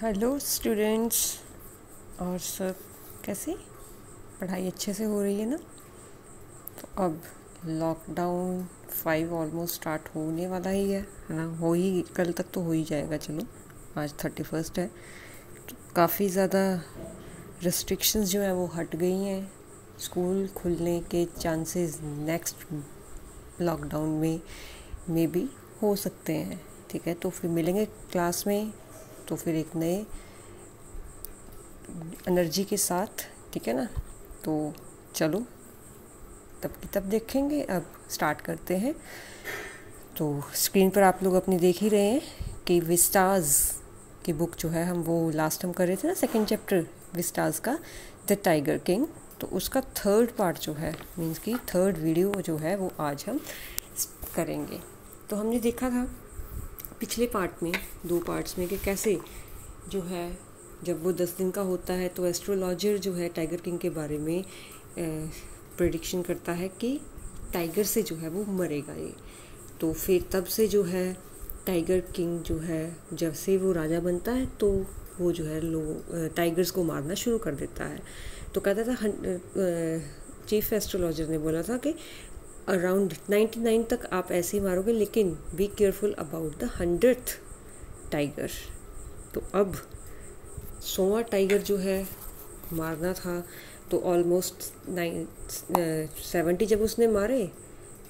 Hello students. और सब कैसे पढ़ाई अच्छे से हो रही है ना? तो अब लॉकडाउन 5 ऑलमोस्ट स्टार्ट होने वाला ही है ना? हो ही कल तक तो हो ही जाएगा। चलो आज 31 है। तो काफ़ी ज़्यादा रेस्ट्रिक्शंस जो है वो हट गई हैं। स्कूल खुलने के चांसेस नेक्स्ट लॉकडाउन में भी हो सकते हैं। ठीक है, तो फिर मिलेंगे क्लास में तो फिर एक नए एनर्जी के साथ। ठीक है ना? तो चलो तब की तब देखेंगे। अब स्टार्ट करते हैं। तो स्क्रीन पर आप लोग अपनी देख ही रहे हैं कि विस्टाज की बुक जो है हम लास्ट कर रहे थे ना, सेकंड चैप्टर विस्टाज का, द टाइगर किंग। तो उसका थर्ड पार्ट जो है, मीन्स की थर्ड वीडियो जो है वो आज हम करेंगे। तो हमने देखा था पिछले पार्ट में, 2 पार्ट्स में, कि कैसे जो है जब वो 10 दिन का होता है तो एस्ट्रोलॉजर जो है टाइगर किंग के बारे में प्रेडिक्शन करता है कि टाइगर से जो है वो मरेगा ये। तो फिर तब से जो है टाइगर किंग जो है जब से वो राजा बनता है तो वो जो है टाइगर्स को मारना शुरू कर देता है। तो कहता था, चीफ एस्ट्रोलॉजर ने बोला था कि अराउंड 99 तक आप ऐसे ही मारोगे, लेकिन be careful about the 100th tiger. तो अब 100वां टाइगर जो है मारना था। तो ऑलमोस्ट 70 जब उसने मारे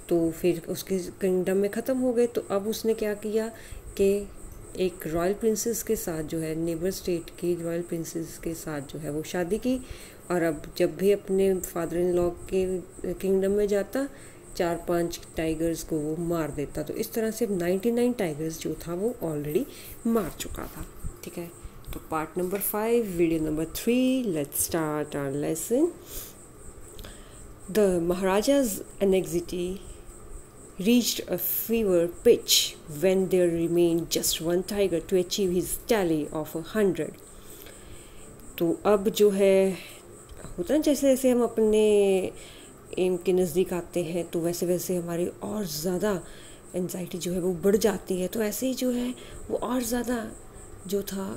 तो फिर उसके किंगडम में ख़त्म हो गए। तो अब उसने क्या किया कि एक रॉयल प्रिंसेस के साथ जो है, नेबर स्टेट की रॉयल प्रिंसेस के साथ जो है वो शादी की। और अब जब भी अपने फादर इन लॉ के किंगडम में जाता 4-5 टाइगर्स को वो मार देता। तो इस तरह से 99 टाइगर्स जो था वो ऑलरेडी मार चुका था। ठीक है, तो part number 5 video number 3, let's start our lesson. The Maharaja's anxiety reached a fever pitch when there remained just one tiger to achieve his tally of 100. तो अब जो है होता है, जैसे जैसे हम अपने एम के नज़दीक आते हैं तो वैसे वैसे हमारी और ज़्यादा एंजाइटी जो है वो बढ़ जाती है। तो ऐसे ही जो है वो और ज़्यादा जो था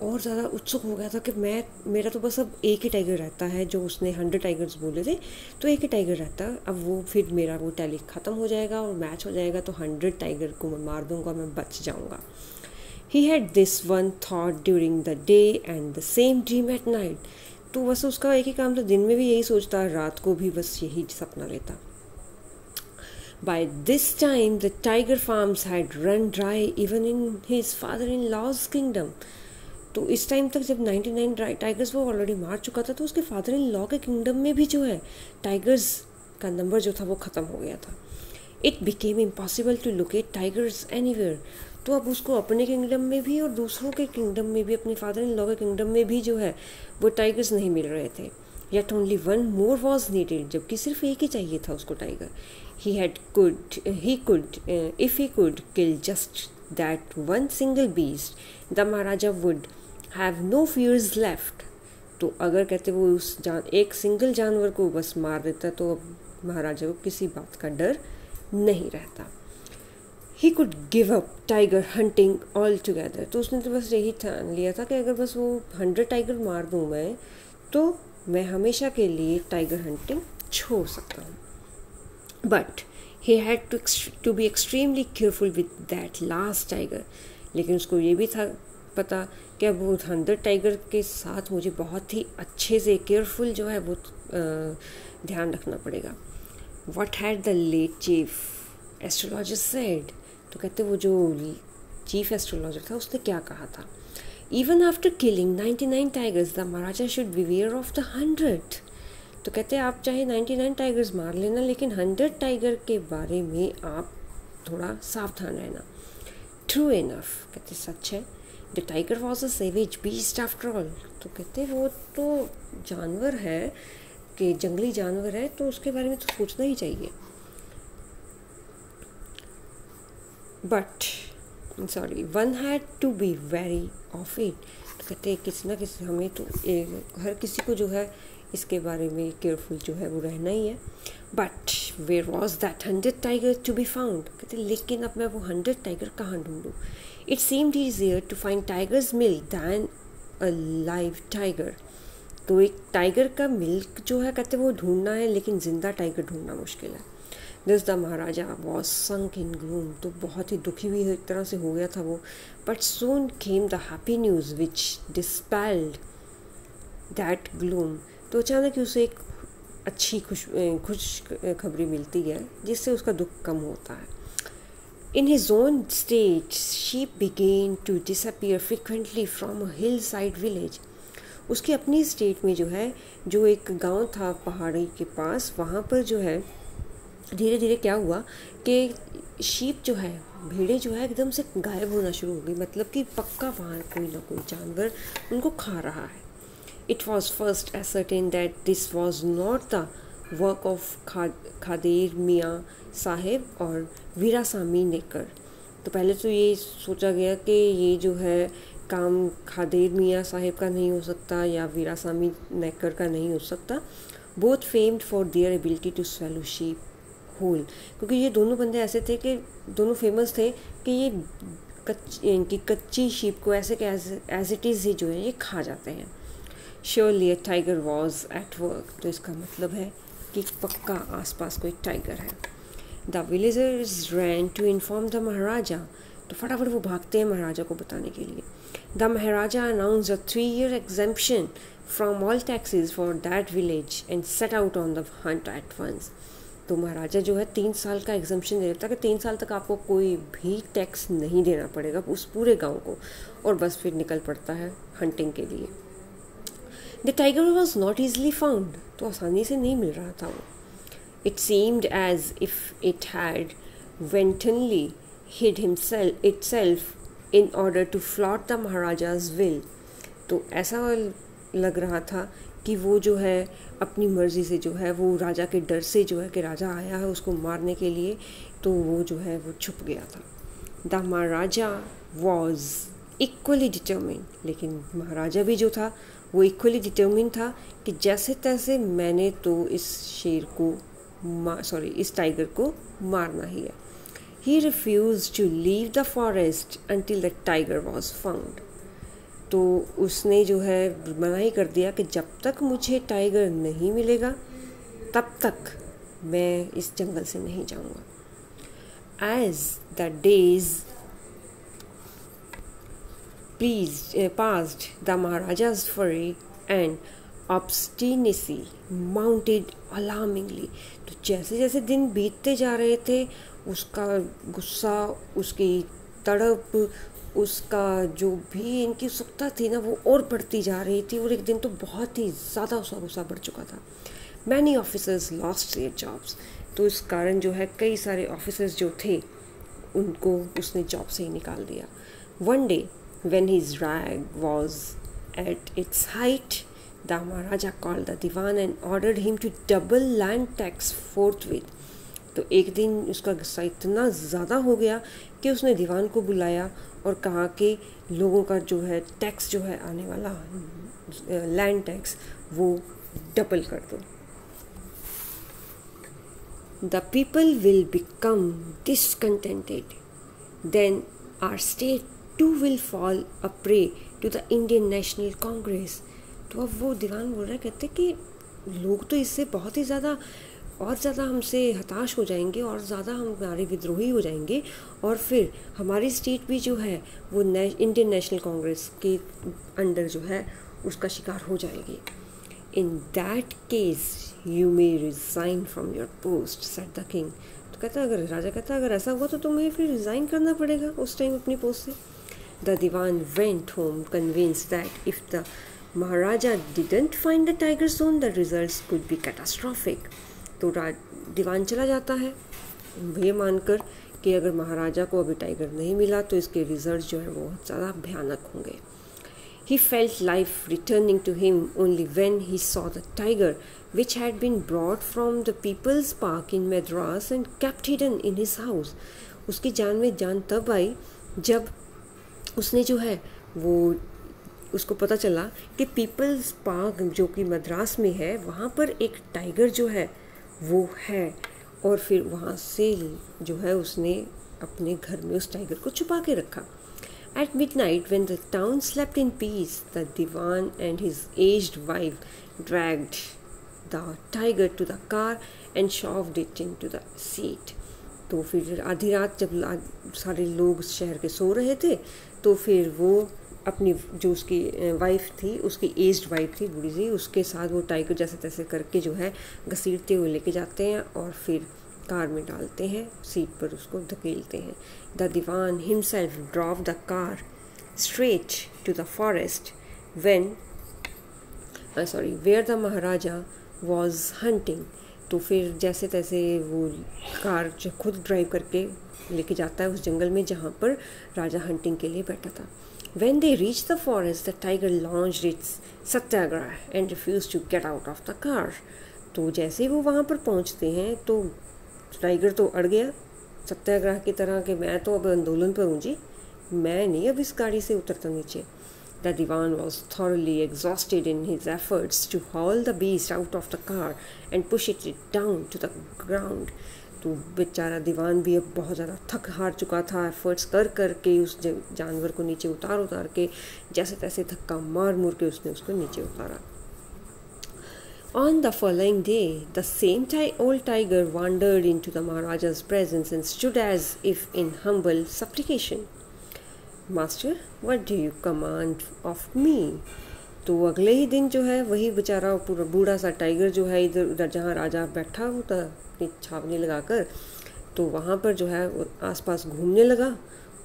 और ज़्यादा उत्सुक हो गया था कि मेरा तो बस अब एक ही टाइगर रहता है। जो उसने 100 टाइगर्स बोले थे तो एक ही टाइगर रहता है। अब वो फिर मेरा वो टैली ख़त्म हो जाएगा और मैच हो जाएगा, तो 100 टाइगर को मैं मार दूंगा, मैं बच जाऊंगा। He had this one thought during the day and the same dream at night. तो बस उसका एक ही काम था, दिन में भी यही सोचता, रात को भी बस यही सपना लेता। By this time the tiger farms had run dry even in his father-in-law's kingdom. तो इस टाइम तक जब 99 टाइगर्स वो ऑलरेडी मार चुका था तो उसके फादर इन लॉ के किंगडम में भी जो है टाइगर्स का नंबर जो था वो ख़त्म हो गया था। It became impossible to locate tigers anywhere. तो अब उसको अपने किंगडम में भी और दूसरों के किंगडम में भी, अपने फादर इन लॉ के किंगडम में भी जो है वो टाइगर्स नहीं मिल रहे थे। Yet only one more was needed, जबकि सिर्फ एक ही चाहिए था उसको tiger. If he could kill just that one single beast, the Maharaja would have no fears left. तो अगर कहते वो एक सिंगल जानवर को बस मार देता तो अब महाराजा को किसी बात का डर नहीं रहता। He could give up tiger hunting altogether. तो उसने तो बस यही ठान लिया था कि अगर बस वो 100 टाइगर मार दूँ मैं तो मैं हमेशा के लिए टाइगर हंटिंग छोड़ सकता हूँ। But he had to be extremely careful with that last tiger. लेकिन उसको ये भी था पता कि अब वो 100 टाइगर के साथ मुझे बहुत ही अच्छे से केयरफुल जो है वो ध्यान रखना पड़ेगा। What had the late chief astrologer said? तो कहते वो जो चीफ एस्ट्रोलॉजर था उसने क्या कहा था? Even after killing 99 tigers, the Maharaja should beware of the 100th. तो कहते हैं आप चाहे 99 टाइगर्स मार लेना, लेकिन 100 टाइगर के बारे में आप थोड़ा सावधान रहना। ट्रू इनफ, कहते सच है। The tiger was a savage beast after all. तो कहते वो तो जानवर है कि जंगली जानवर है, तो उसके बारे में तो सोचना ही चाहिए। But sorry, one had to be very off it. तो कहते किसी ना किसी हमें तो हर किसी को जो है इसके बारे में केयरफुल जो है वो रहना ही है। But where was that 100 tiger to be found? कहते लेकिन अब मैं वो 100 टाइगर कहाँ ढूंढूँ? It seemed easier to find tigers milk than a live tiger. तो एक टाइगर का मिल्क जो है कहते वो ढूंढना है, लेकिन ज़िंदा टाइगर ढूंढना मुश्किल है। This the Maharaja was sunk in gloom. तो बहुत ही दुखी हुई एक तरह से हो गया था वो। But soon came the happy news which dispelled that gloom. तो अचानक ही उसे एक अच्छी खुश खबरी मिलती है जिससे उसका दुख कम होता है। In his own state, sheep began to disappear frequently from a hillside village. उसकी अपनी स्टेट में जो है, जो एक गांव था पहाड़ी के पास, वहाँ पर जो है धीरे धीरे क्या हुआ कि शीप जो है, भेड़ें जो है एकदम से गायब होना शुरू हो गई। मतलब कि पक्का वहाँ कोई ना कोई जानवर उनको खा रहा है। It was first ascertained that this was not the work of Khader मियाँ साहेब और वीरासामी नेकर। तो पहले तो ये सोचा गया कि ये जो है काम खादेर मियाँ साहेब का नहीं हो सकता या वीरासामी नेकर का नहीं हो सकता। Both famed for their ability to swallow sheep whole, क्योंकि ये दोनों बंदे ऐसे थे कि दोनों फेमस थे कि ये इनकी कच्ची शीप को ऐसे कि एज इट इज़ ही जो है ये खा जाते हैं। Surely a tiger was at work. तो इसका मतलब है कि पक्का आसपास कोई टाइगर है। The villagers ran to inform the Maharaja. तो फटाफट वो भागते हैं महाराजा को बताने के लिए। The Maharaja announce a 3-year exemption from all taxes for that village and set out on the hunt at once. तो महाराजा जो है 3 साल का एग्जम्पशन दे देता है कि 3 साल तक आपको कोई भी टैक्स नहीं देना पड़ेगा उस पूरे गांव को, और बस फिर निकल पड़ता है हंटिंग के लिए। The tiger was not easily found. तो आसानी से नहीं मिल रहा था वो। It seemed as if it had wantonly hid itself in order to flout the Maharaja's will. तो ऐसा लग रहा था कि वो जो है अपनी मर्ज़ी से जो है, वो राजा के डर से जो है कि राजा आया है उसको मारने के लिए, तो वो जो है वो छुप गया था। The Maharaja was equally determine. लेकिन महाराजा भी जो था वो इक्वली डिटर्मिन था कि जैसे तैसे मैंने तो इस टाइगर को मारना ही है। He refused to leave the forest until the tiger was found. तो उसने जो है मना ही कर दिया कि जब तक मुझे टाइगर नहीं मिलेगा तब तक मैं इस जंगल से नहीं जाऊंगा। As the days passed, the Maharaja's fury and obstinacy mounted alarmingly. तो जैसे जैसे दिन बीतते जा रहे थे उसका गुस्सा, उसकी तड़प, उसका जो भी इनकी उत्सुकता थी ना वो और बढ़ती जा रही थी, और एक दिन तो बहुत ही ज़्यादा उसका गुस्सा बढ़ चुका था। Many officers lost their jobs. तो इस कारण जो है कई सारे ऑफिसर्स जो थे उनको उसने जॉब से ही निकाल दिया। One day when his rag was at its height, the Maharaja called the Diwan and ordered him to double land tax forthwith. तो एक दिन उसका गुस्सा इतना ज़्यादा हो गया कि उसने दीवान को बुलाया और कहा कि लोगों का जो है टैक्स जो है आने वाला लैंड टैक्स वो डबल कर दो। The people will become discontented, then our state too will fall a prey to the Indian National Congress. तो अब वो दीवान बोल रहे कहते कि लोग तो इससे बहुत ही ज़्यादा और ज़्यादा हमसे हताश हो जाएंगे और ज़्यादा हमारे विद्रोही हो जाएंगे, और फिर हमारी स्टेट भी जो है वो इंडियन नेशनल कांग्रेस के अंडर जो है उसका शिकार हो जाएगी। In that case you may resign from your post said the king. तो कहता अगर राजा कहता अगर ऐसा हुआ तो तुम्हें फिर रिज़ाइन करना पड़ेगा उस टाइम अपनी पोस्ट से। The Diwan went home convinced that if the Maharaja didn't find the tiger soon, the results could be catastrophic. तो दीवान चला जाता है ये मानकर कि अगर महाराजा को अभी टाइगर नहीं मिला तो इसके रिजल्ट जो है वो बहुत ज़्यादा भयानक होंगे। He felt life returning to him only when he saw the tiger, which had been brought from the People's Park in Madras and kept hidden in his house. उसकी जान में जान तब आई जब उसने जो है वो उसको पता चला कि पीपल्स पार्क जो कि मद्रास में है वहाँ पर एक टाइगर जो है वो है, और फिर वहाँ से जो है उसने अपने घर में उस टाइगर को छुपा के रखा। At midnight, when the town slept in peace, the Diwan and his aged wife dragged the tiger to the car and shoved it into the seat. तो फिर आधी रात जब सारे लोग शहर के सो रहे थे तो फिर वो अपनी जो उसकी वाइफ थी, उसकी एज्ड वाइफ थी बूढ़ी सी, उसके साथ वो टाइगर जैसे तैसे करके जो है घसीटते हुए लेके जाते हैं और फिर कार में डालते हैं, सीट पर उसको धकेलते हैं. The Dewan himself drove the car straight to the forest where the Maharaja was hunting. तो फिर जैसे तैसे वो कार खुद ड्राइव करके लेके जाता है उस जंगल में जहाँ पर राजा हंटिंग के लिए बैठा था. When they reached the forest, the tiger launched its satyagraha and refused to get out of the car. तो जैसे वो वहाँ पर पहुँचते हैं तो टाइगर तो अड़ गया सत्याग्रह की तरह कि मैं तो अब आंदोलन पर हूँ जी, मैं नहीं अब इस गाड़ी से उतरता नीचे. The Diwan was thoroughly exhausted in his efforts to haul the beast out of the car and push it down to the ground. तो बेचारा दीवान भी अब बहुत ज़्यादा थक हार चुका था, एफर्ट्स कर कर के उस जानवर को नीचे उतार के जैसे तैसे धक्का मार के उसने उसको नीचे उतारा. On the following day, the same old tiger wandered into the Maharaja's presence and stood as if in humble supplication. Master, what do you command of me? तो अगले ही दिन जो है वही बेचारा पूरा बूढ़ा सा टाइगर जो है इधर उधर जहाँ राजा बैठा होता छावनी लगाकर, तो वहाँ पर जो है आसपास घूमने लगा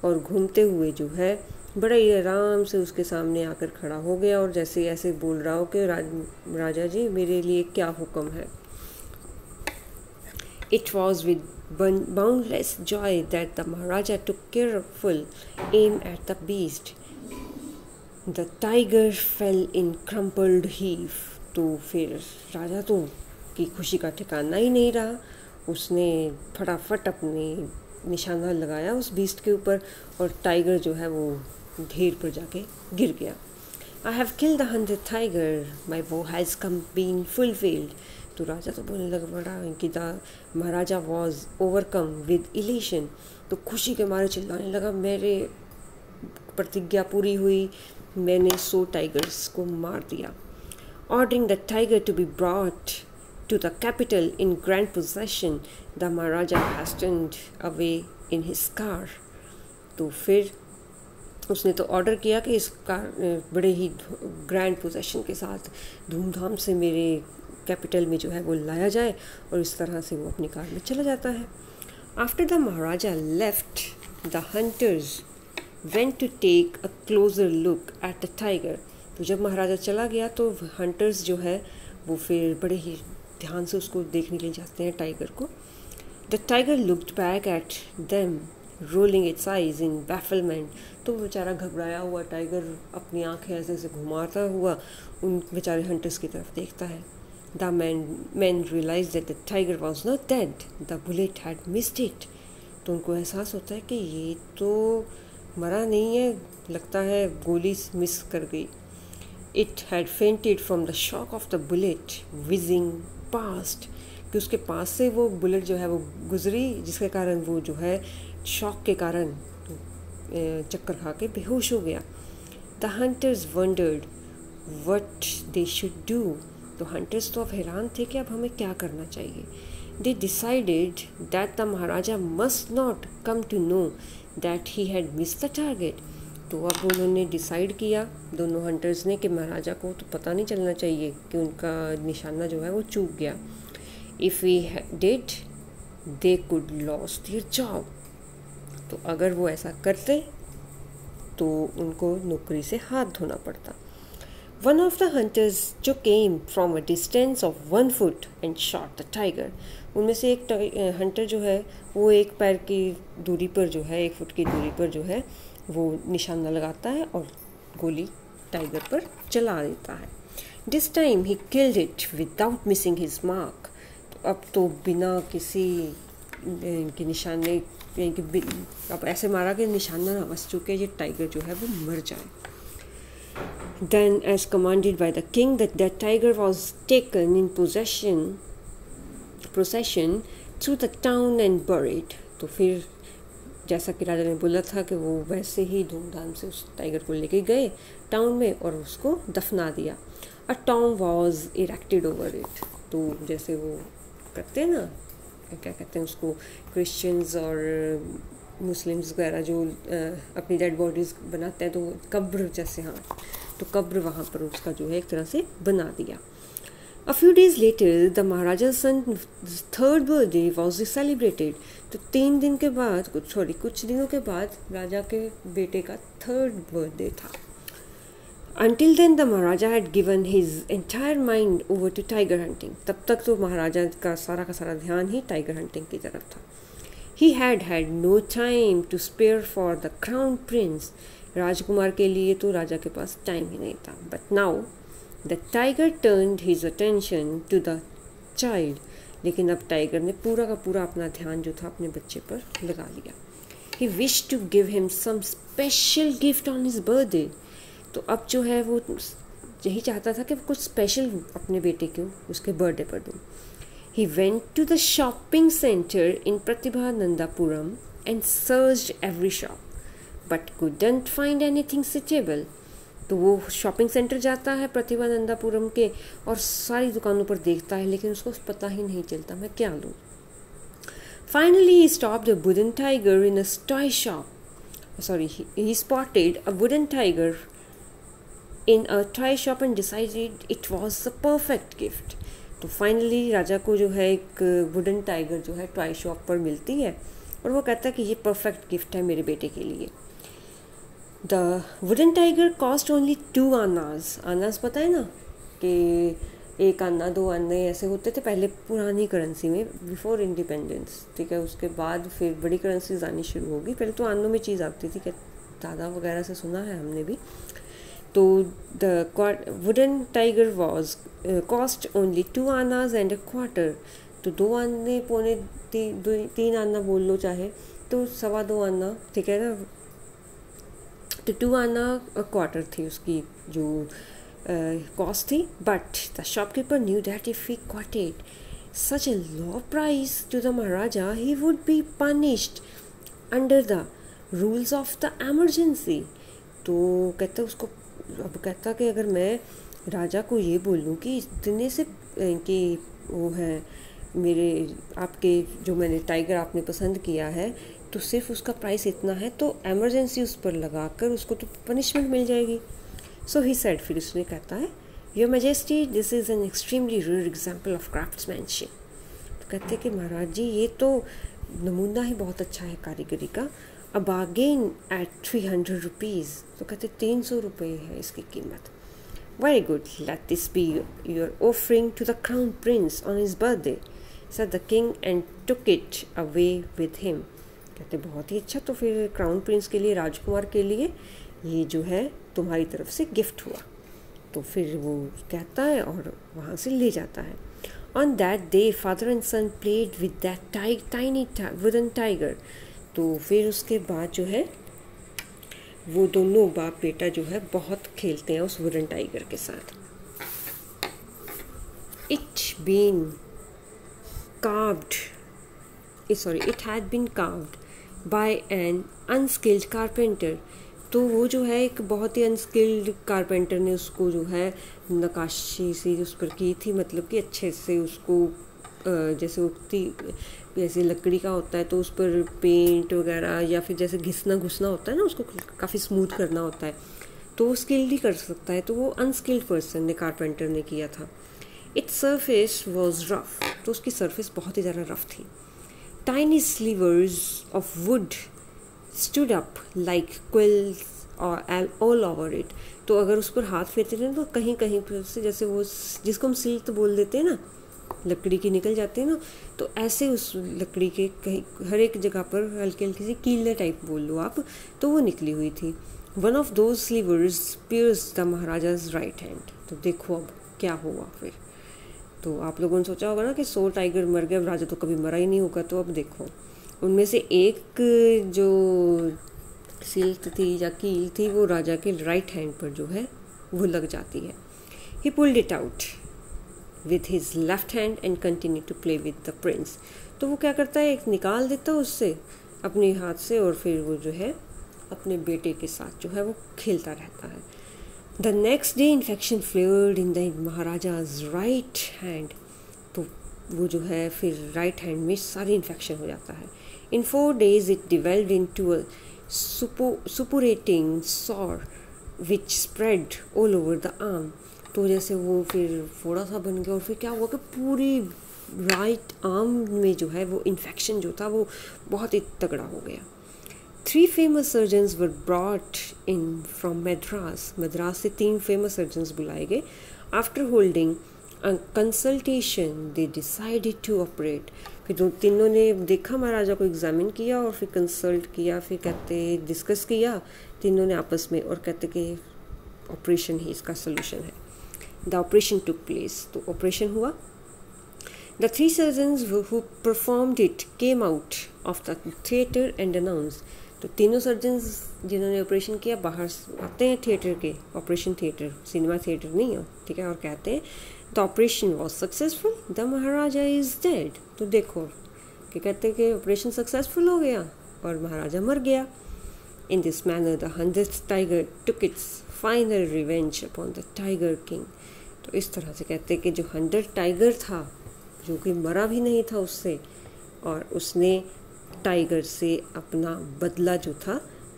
और घूमते हुए जो है बड़े ही आराम से उसके सामने आकर खड़ा हो गया और जैसे ऐसे बोल रहा हो कि राजा जी मेरे लिए क्या हुक्म है. It was with boundless joy that the Maharaja took careful aim at the beast. The tiger fell in crumpled heap. तो फिर राजा तो की खुशी का ठिकाना ही नहीं रहा, उसने फटाफट अपने निशाना लगाया उस बीस्ट के ऊपर और टाइगर जो है वो ढेर पर जाके गिर गया. I have killed the 100th tiger, my vow has come been fulfilled. तो राजा तो बोलने लगा बड़ा कि the Maharaja was overcome with elation. तो खुशी के मारे चिल्लाने लगा मेरे प्रतिज्ञा पूरी हुई, मैंने 100 टाइगर्स को मार दिया. Ordering the tiger to be brought to the capital in grand possession, the Maharaja hastened away in his car. तो फिर उसने तो ऑर्डर किया कि इस कार बड़े ही ग्रैंड पोजेशन के साथ धूमधाम से मेरे कैपिटल में जो है वो लाया जाए और इस तरह से वो अपनी कार में चला जाता है. After the Maharaja left the hunters went to take a closer look at the tiger. तो जब महाराजा चला गया तो हंटर्स जो है वो फिर बड़े ही ध्यान से उसको देखने के लिए जाते हैं टाइगर को. The tiger looked back at them rolling its eyes in bafflement. तो बेचारा घबराया हुआ टाइगर अपनी आंखें ऐसे ऐसे घुमाता हुआ उन बेचारे हंटर्स की तरफ देखता है. The man realise that the tiger was not dead, the bullet had missed it. तो उनको एहसास होता है कि ये तो मरा नहीं है, लगता है गोली मिस कर गई. It had fainted from the shock of the bullet wheezing past. कि उसके पास से वो बुलेट जो है वो गुजरी जिसके कारण वो जो है शॉक के कारण चक्कर खा के बेहोश हो गया. The hunters wondered what they should do. तो हंटर्स तो अब हैरान थे कि अब हमें क्या करना चाहिए. They decided that the Maharaja must not come to know that he had missed the target. तो अब उन्होंने डिसाइड किया दोनों हंटर्स ने कि महाराजा को तो पता नहीं चलना चाहिए कि उनका निशाना जो है वो चूक गया. If we did they could lose their job. तो अगर वो ऐसा करते तो उनको नौकरी से हाथ धोना पड़ता. वन ऑफ द हंटर्स जो came from a distance of 1 foot and shot the tiger. उनमें से एक हंटर जो है वो 1 पैर की दूरी पर जो है 1 फुट की दूरी पर जो है वो निशाना लगाता है और गोली टाइगर पर चला देता है. This time he killed it without missing his mark. तो अब तो बिना किसी के निशाने अब ऐसे मारा कि निशाना ना बच चुके ये टाइगर जो है वो मर जाए. Then as commanded by the king that tiger was taken in procession through the town and buried. तो फिर जैसा कि राजा ने बोला था कि वो वैसे ही धूमधाम से उस टाइगर को लेके गए टाउन में और उसको दफना दिया। A tomb was erected over it. तो जैसे वो करते हैं ना, क्या कहते हैं उसको, क्रिश्चियंस और मुस्लिम्स वगैरह जो अपनी डेड बॉडीज़ बनाते हैं, तो कब्र जैसे, हाँ, तो कब्र वहाँ पर उसका जो है एक तरह से बना दिया। A few days later, the Maharaja's son's third birthday was celebrated. तो 3 दिन के बाद, कुछ दिनों के बाद राजा के बेटे का थर्ड बर्थडे था। Until then, the Maharaja had given his entire mind over to tiger hunting. तब तक तो महाराजा का सारा ध्यान ही टाइगर हंटिंग की तरफ था। He had had no time to spare for the crown prince. राजकुमार के लिए तो राजा के पास टाइम ही नहीं था। But now the tiger turned his attention to the child. लेकिन अब टाइगर ने पूरा का पूरा अपना ध्यान जो था अपने बच्चे पर लगा लिया। He wished to give him some special gift on his birthday. तो अब जो है वो यही चाहता था कि कुछ स्पेशल अपने बेटे को उसके बर्थडे पर दूँ। He went to the shopping center in Pratibhanandapuram and searched every shop, but couldn't find anything suitable. तो वो शॉपिंग सेंटर जाता है प्रतिभानंदापुरम के और सारी दुकानों पर देखता है, लेकिन उसको पता ही नहीं चलता मैं क्या लूँ। Finally, he stopped a wooden tiger in a toy shop. He spotted a wooden tiger in a toy shop and decided it was the perfect gift. तो फाइनली राजा को जो है एक वुडन टाइगर जो है टॉय शॉप पर मिलती है और वो कहता है कि ये परफेक्ट गिफ्ट है मेरे बेटे के लिए। The wooden tiger cost only 2 आनाज। आनाज पता है ना कि 1 आना 2 आने ऐसे होते थे पहले पुरानी करेंसी में, बिफोर इंडिपेंडेंस, ठीक है। उसके बाद फिर बड़ी करेंसीज आनी शुरू होगी, पहले तो आनों में चीज़ आती थी, क्या दादा वगैरह से सुना है हमने भी। तो the wooden tiger was cost only 2 आनाज एंड अ क्वार्टर। तो 2 आने पौने 3 आना बोल लो चाहे, तो 2.25 आना, ठीक है ना। तो 2 आना अ क्वार्टर थी उसकी जो कॉस्ट थी। But the shopkeeper knew that if he quoted such a low price to the Maharaja he would be punished under the rules of the emergency. तो कहता उसको, अब कहता कि अगर मैं राजा को ये बोलूँ कि इतने से कि वो है मेरे आपके जो मैंने टाइगर आपने पसंद किया है तो सिर्फ उसका प्राइस इतना है, तो एमरजेंसी उस पर लगा कर उसको तो पनिशमेंट मिल जाएगी। सो ही सेड, फिर उसने कहता है your majesty this is an extremely rare example of craftsmanship. तो कहते कि महाराज जी ये तो नमूना ही बहुत अच्छा है कारीगरी का। A bargain at 300 rupees. तो कहते 300 रुपये है इसकी कीमत। Very good, let this be your offering to the crown prince on his birthday said the king and took it away with him. कहते बहुत ही अच्छा, तो फिर क्राउन प्रिंस के लिए, राजकुमार के लिए ये जो है तुम्हारी तरफ से गिफ्ट हुआ। तो फिर वो कहता है और वहाँ से ले जाता है। On that day father and son played with that tiny wooden tiger. तो फिर उसके बाद जो है वो दोनों बाप बेटा जो है बहुत खेलते हैं उस वुडन टाइगर के साथ। It had been carved by an unskilled carpenter. तो वो जो है एक बहुत ही अनस्किल्ड कारपेंटर ने उसको जो है नक्काशी सी उस पर की थी, मतलब कि अच्छे से उसको जैसे उगती जैसे लकड़ी का होता है तो उस पर पेंट वगैरह या फिर जैसे घिसना घुसना होता है ना, उसको काफ़ी स्मूथ करना होता है, तो वो स्किल्ड ही कर सकता है। तो वो अनस्किल्ड पर्सन ने, कारपेंटर ने किया था। Its surface was rough. तो उसकी सरफेस बहुत ही ज़्यादा रफ थी। Tiny slivers of wood stood up like quills और ऑल ओवर इट। तो अगर उस पर हाथ फेरते थे तो कहीं कहीं पर से जैसे वो जिसको हम सिल्क बोल देते हैं ना, लकड़ी की निकल जाती है ना, तो ऐसे उस लकड़ी के कहीं हर एक जगह पर हल्की हल्की सी कीले टाइप बोल लो आप, तो वो निकली हुई थी। One of those slivers pierced the Maharaja's right hand. तो देखो अब क्या हुआ फिर। तो आप लोगों ने सोचा होगा ना कि 100 टाइगर मर गए, अब राजा तो कभी मरा ही नहीं होगा। तो अब देखो उनमें से एक जो सिल्क थी या कील थी वो राजा के राइट हैंड पर जो है वो लग जाती है। ही pulled it out with his left hand and continued to play with the prince। तो वो क्या करता है, एक निकाल देता है उससे अपने हाथ से, और फिर वो जो है अपने बेटे के साथ जो है वो खेलता रहता है। The next day infection flared in the Maharaja's right hand, तो वो जो है फिर राइट हैंड में सारी इन्फेक्शन हो जाता है। In 4 days it developed into a suppurating sore which spread all over the arm, तो जैसे वो फिर फोड़ा सा बन गया, और फिर क्या हुआ कि पूरी राइट आर्म में जो है वो इन्फेक्शन जो था वो बहुत ही तगड़ा हो गया। 3 famous surgeons were brought in from Madras से 3 famous surgeons बुलाए गए। After holding a consultation they decided to operate, फिर तीनों ने देखा, महाराजा को एग्जामिन किया और फिर कंसल्ट किया, फिर कहते डिस्कस किया तीनों ने आपस में, और कहते कि ऑपरेशन ही इसका सोल्यूशन है। द ऑपरेशन टुक प्लेस, तो ऑपरेशन हुआ। The 3 surgeons who performed it came out of the theatre and announced, तो तीनों सर्जन्स जिन्होंने ऑपरेशन किया बाहर आते हैं थिएटर के, ऑपरेशन थिएटर, सिनेमा थिएटर नहीं है, ठीक है, और कहते हैं the operation was successful, the Maharaja is dead. तो देखो कि कहते हैं कि ऑपरेशन सक्सेसफुल हो गया और महाराजा मर गया। In this manner the 100th tiger took its final revenge upon the tiger king, तो इस तरह से कहते हैं कि जो 100 टाइगर था, जो कि मरा भी नहीं था उससे, और उसने टाइगर से अपना बदला जो था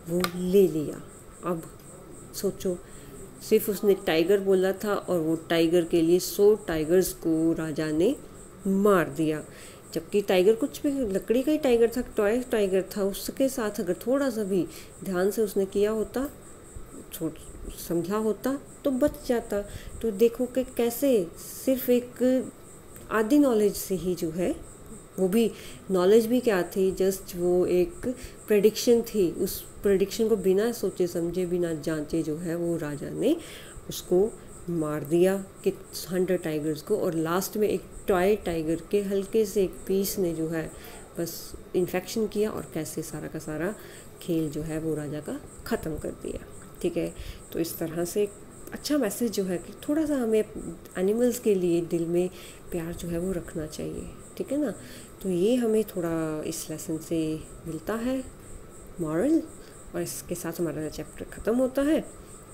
वो ले लिया। अब सोचो, सिर्फ उसने टाइगर बोला था और वो टाइगर के लिए 100 टाइगर्स को राजा ने मार दिया, जबकि टाइगर कुछ भी लकड़ी का ही टाइगर था, टॉय टाइगर था। उसके साथ अगर थोड़ा सा भी ध्यान से उसने किया होता, समझा होता तो बच जाता। तो देखो कि कैसे सिर्फ एक आधी नॉलेज से ही जो है, वो भी नॉलेज भी क्या थी, जस्ट वो एक प्रेडिक्शन थी, उस प्रेडिक्शन को बिना सोचे समझे बिना जांचे जो है वो राजा ने उसको मार दिया कि 100 टाइगर्स को, और लास्ट में एक टॉय टाइगर के हल्के से एक पीस ने जो है बस इन्फेक्शन किया, और कैसे सारा का सारा खेल जो है वो राजा का ख़त्म कर दिया। ठीक है, तो इस तरह से अच्छा मैसेज जो है कि थोड़ा सा हमें एनिमल्स के लिए दिल में प्यार जो है वो रखना चाहिए, ठीक है ना। तो ये हमें थोड़ा इस लेसन से मिलता है मॉरल, और इसके साथ हमारा चैप्टर ख़त्म होता है।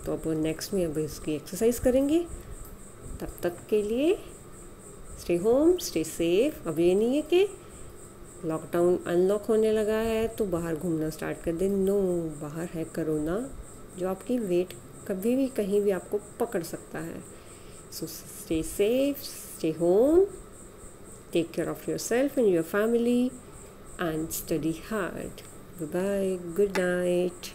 तो अब नेक्स्ट में अब इसकी एक्सरसाइज करेंगे। तब तक के लिए स्टे होम, स्टे सेफ। अब ये नहीं है कि लॉकडाउन अनलॉक होने लगा है तो बाहर घूमना स्टार्ट कर दें, नो, बाहर है कोरोना जो आपकी वेट कभी भी कहीं भी आपको पकड़ सकता है। So stay safe, stay home, take care of yourself and your family, and study hard. Bye bye, good night.